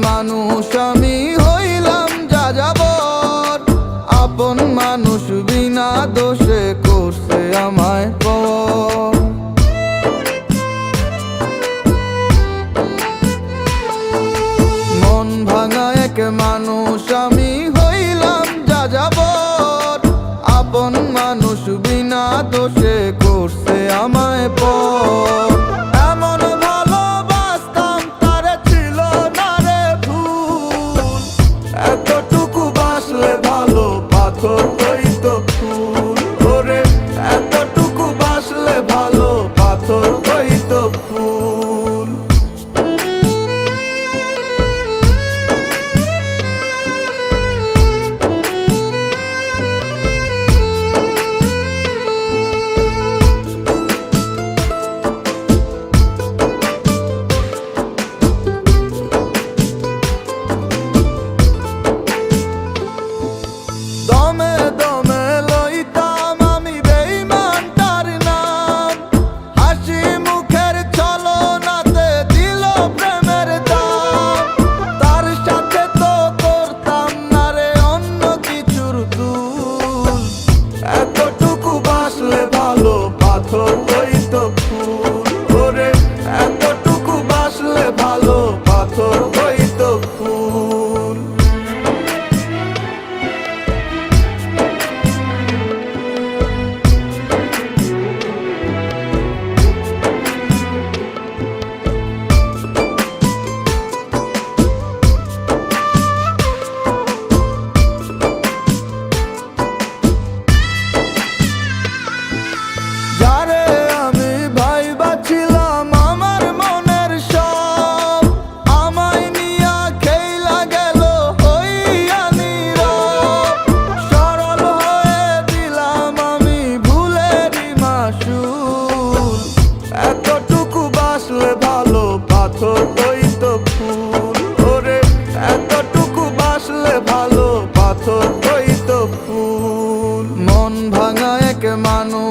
মানুষ আমি হইলাম যাযাবর, আপন মানুষ বিনা দোষে করছে আমায় পর। মন ভাঙা এক মানুষ আমি হইলাম যাযাবর, আপন মানুষ বিনা দোষে করছে আমায় পর। এমন ভালোবাসতাম তারে ছিল না রে ভুল, এতটুকু বাসলে ভালো পাথর হইতো ফুল। ওরে এতটুকু বাসলে ভালো পাথর হইতো ফুল। দমে দমে লইতাম আমি বেঈমানটার নাম, হাসি মুখের ছলনাতে দিল প্রেমের দাম। তার সাথে তো করতাম না রে অন্য কিছুর দুল, এতটুকু বাসলে ভালো পাথর হইতো ফুল। ওরে এতটুকু বাসলে ভালো পাথর হইতো ফুল। যারে আমি ভাইবা ছিলাম আমার মনের সব, আমায় নিয়া খেলা গেল হইয়া নীরব। সরল হয়ে দিলাম আমি ভুলেরই মাসুল, এতটুকু বাসলে ভালো পাথর হইতো ফুল। ওরে এতটুকু বাসলে ভালো পাথর হইতো ফুল। মন ভাঙা এক মানুষ